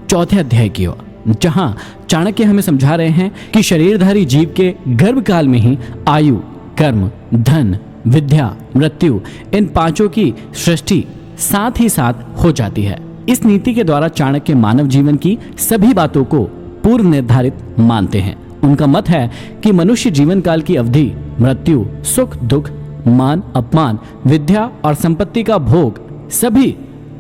चौथे अध्याय की ओर, जहां चाणक्य हमें समझा रहे हैं कि शरीरधारी जीव के गर्भ काल में ही आयु, कर्म, धन, विद्या, मृत्यु, इन पांचों की सृष्टि साथ ही साथ हो जाती है। इस नीति के द्वारा चाणक्य मानव जीवन की सभी बातों को पूर्व निर्धारित मानते हैं। उनका मत है कि मनुष्य जीवन काल की अवधि मृत्यु, सुख, दुख, मान, अपमान, विद्या और संपत्ति का भोग सभी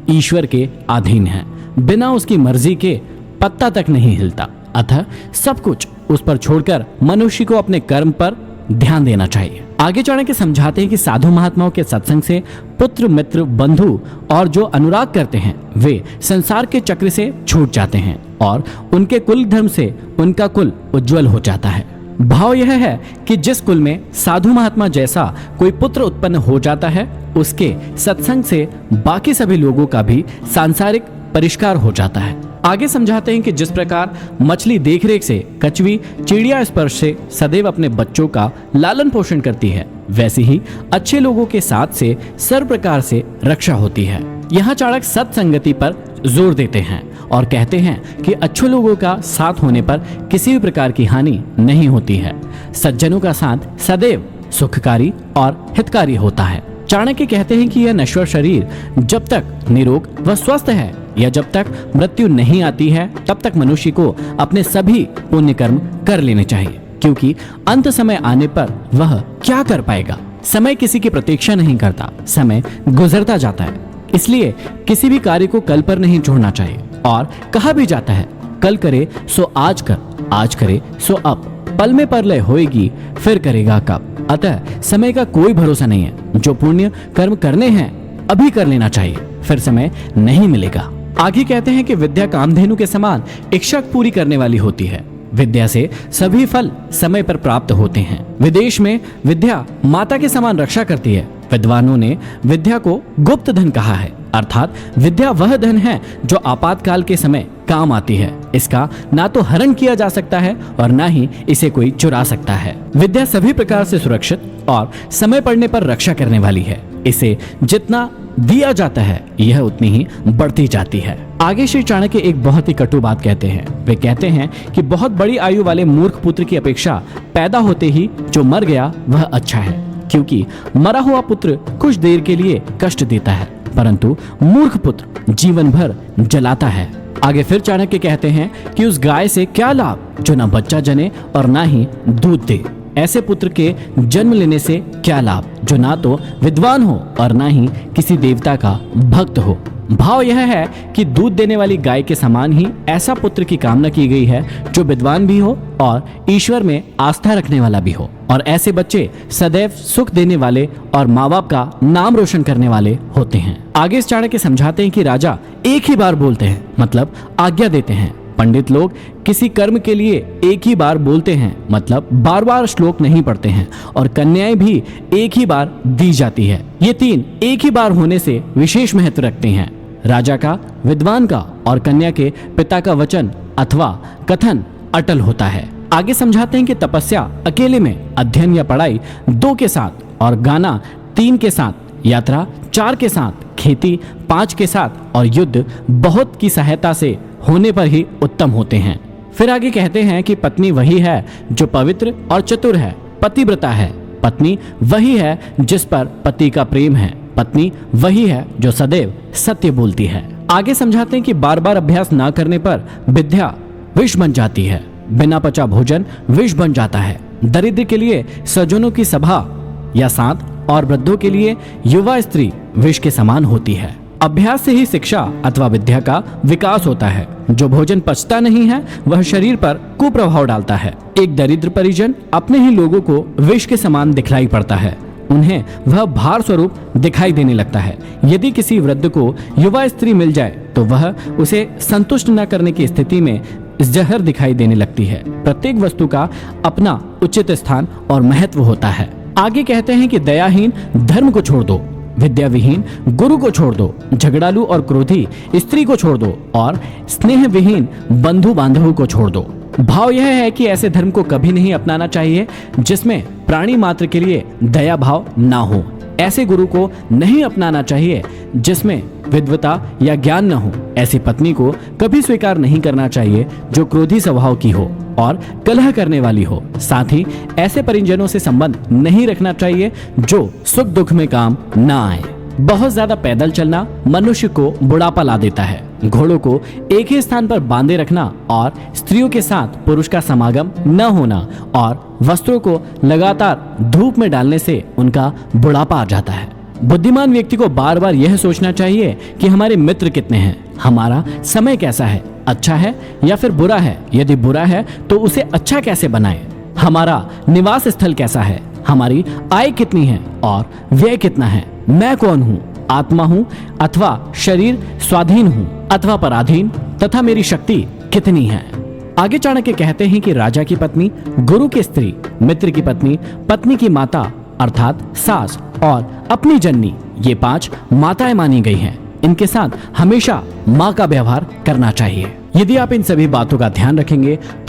ईश्वर के अधीन है। बिना उसकी मर्जी के पत्ता तक नहीं हिलता। अतः सब कुछ उस पर छोड़कर मनुष्य को अपने कर्म पर ध्यान देना चाहिए। आगे चाणक्य समझाते हैं कि साधु महात्माओं के सत्संग से पुत्र, मित्र, बंधु और जो अनुराग करते हैं वे संसार के चक्र से छूट जाते हैं और उनके कुल धर्म से उनका कुल उज्जवल हो जाता है। भाव यह है कि जिस कुल में साधु महात्मा जैसा कोई पुत्र उत्पन्न हो जाता है, उसके सत्संग से बाकी सभी लोगों का भी सांसारिक परिष्कार हो जाता है। आगे समझाते हैं कि जिस प्रकार मछली देखरेख से, कछुई चिड़िया स्पर्श से सदैव अपने बच्चों का लालन पोषण करती है, वैसे ही अच्छे लोगों के साथ से सर्व प्रकार से रक्षा होती है। यहाँ चाणक्य सत्संगति पर जोर देते हैं और कहते हैं कि अच्छे लोगों का साथ होने पर किसी भी प्रकार की हानि नहीं होती है। सज्जनों का साथ सदैव सुखकारी और हितकारी होता है। चाणक्य कहते हैं कि यह नश्वर शरीर जब तक निरोग व स्वस्थ है या जब तक मृत्यु नहीं आती है, तब तक मनुष्य को अपने सभी पुण्य कर्म कर लेने चाहिए, क्योंकि अंत समय आने पर वह क्या कर पाएगा। समय किसी की प्रतीक्षा नहीं करता, समय गुजरता जाता है। इसलिए किसी भी कार्य को कल पर नहीं छोड़ना चाहिए। और कहा भी जाता है, कल करे सो आज कर, आज करे सो अब, पल में परलय होएगी फिर करेगा कब। अतः समय का कोई भरोसा नहीं है। जो पुण्य कर्म करने हैं अभी कर लेना चाहिए, फिर समय नहीं मिलेगा। आगे कहते हैं कि विद्या कामधेनु के समान इच्छा पूरी करने वाली होती है। विद्या से सभी फल समय पर प्राप्त होते हैं। विदेश में विद्या माता के समान रक्षा करती है। विद्वानों ने विद्या को गुप्त धन कहा है, अर्थात विद्या वह धन है जो आपातकाल के समय काम आती है। इसका ना तो हरण किया जा सकता है और ना ही इसे कोई चुरा सकता है। विद्या सभी प्रकार से सुरक्षित और समय पड़ने पर रक्षा करने वाली है। इसे जितना दिया जाता है यह उतनी ही बढ़ती जाती है। आगे श्री चाणक्य एक बहुत ही कटु बात कहते हैं। वे कहते हैं कि बहुत बड़ी आयु वाले मूर्ख पुत्र की अपेक्षा पैदा होते ही जो मर गया वह अच्छा है, क्योंकि मरा हुआ पुत्र कुछ देर के लिए कष्ट देता है, परंतु मूर्ख पुत्र जीवन भर जलाता है। आगे फिर चाणक्य कहते हैं कि उस गाय से क्या लाभ जो न बच्चा जने और ना ही दूध दे। ऐसे पुत्र के जन्म लेने से क्या लाभ जो ना तो विद्वान हो और ना ही किसी देवता का भक्त हो। भाव यह है कि दूध देने वाली गाय के समान ही ऐसा पुत्र की कामना की गई है जो विद्वान भी हो और ईश्वर में आस्था रखने वाला भी हो। और ऐसे बच्चे सदैव सुख देने वाले और माँ बाप का नाम रोशन करने वाले होते हैं। आगे इस चाणक्य समझाते हैं कि राजा एक ही बार बोलते हैं, मतलब आज्ञा देते हैं। पंडित लोग किसी कर्म के लिए एक ही बार बोलते हैं, मतलब बार बार श्लोक नहीं पढ़ते हैं। और कन्याएं भी एक ही बार दी जाती है। ये तीन एक ही बार होने से विशेष महत्व रखते हैं। राजा का, विद्वान का और कन्या के पिता का वचन अथवा कथन अटल होता है। आगे समझाते हैं कि तपस्या अकेले में, अध्ययन या पढ़ाई 2 के साथ और गाना 3 के साथ, यात्रा 4 के साथ, खेती 5 के साथ और युद्ध बहुत की सहायता से होने पर ही उत्तम होते हैं। फिर आगे कहते हैं कि पत्नी वही है जो पवित्र और चतुर है, पतिव्रता है। पत्नी वही है जिस पर पति का प्रेम है। पत्नी वही है जो सदैव सत्य बोलती है। आगे समझाते हैं कि बार बार अभ्यास ना करने पर विद्या विष बन जाती है। बिना पचा भोजन विष बन जाता है। दरिद्र के लिए सज्जनों की सभा या साथ और वृद्धों के लिए युवा स्त्री विष के समान होती है। अभ्यास से ही शिक्षा अथवा विद्या का विकास होता है। जो भोजन पचता नहीं है वह शरीर पर कुप्रभाव डालता है। एक दरिद्र परिजन अपने ही लोगों को विष के समान दिखलाई पड़ता है। उन्हें वह भार स्वरूप दिखाई देने लगता है। यदि किसी वृद्ध को युवा स्त्री मिल जाए तो वह उसे संतुष्ट न करने की स्थिति में जहर दिखाई देने लगती है। प्रत्येक वस्तु का अपना उचित स्थान और महत्व होता है। आगे कहते हैं कि दयाहीन धर्म को छोड़ दो, विद्या विहीन गुरु को छोड़ दो, झगड़ालू और क्रोधी स्त्री को छोड़ दो और स्नेह विहीन बंधु बांधवों को छोड़ दो। भाव यह है कि ऐसे धर्म को कभी नहीं अपनाना चाहिए जिसमें प्राणी मात्र के लिए दया भाव ना हो। ऐसे गुरु को नहीं अपनाना चाहिए जिसमें विद्वता या ज्ञान न हो। ऐसी पत्नी को कभी स्वीकार नहीं करना चाहिए जो क्रोधी स्वभाव की हो और कलह करने वाली हो। साथ ही ऐसे परिजनों से संबंध नहीं रखना चाहिए जो सुख दुख में काम न आए। बहुत ज्यादा पैदल चलना मनुष्य को बुढ़ापा ला देता है। घोड़ों को एक ही स्थान पर बांधे रखना और स्त्रियों के साथ पुरुष का समागम न होना और वस्त्रों को लगातार धूप में डालने से उनका बुढ़ापा आ जाता है। बुद्धिमान व्यक्ति को बार बार यह सोचना चाहिए कि हमारे मित्र कितने हैं, हमारा समय कैसा है, अच्छा है या फिर बुरा है। यदि बुरा है तो उसे अच्छा कैसे बनाए, हमारा निवास स्थल कैसा है, हमारी आय कितनी है और व्यय कितना है, मैं कौन हूँ, आत्मा हूँ अथवा शरीर, स्वाधीन हूँ अथवा पराधीन, तथा मेरी शक्ति कितनी है। आगे चाणक्य कहते हैं कि राजा की पत्नी, गुरु की स्त्री, मित्र की पत्नी, पत्नी की माता अर्थात सास और अपनी जननी, ये 5 माताएं मानी गई हैं। इनके साथ हमेशा माँ का व्यवहार करना चाहिए। यदि आप इन सभी बातों का ध्यान रखेंगे तो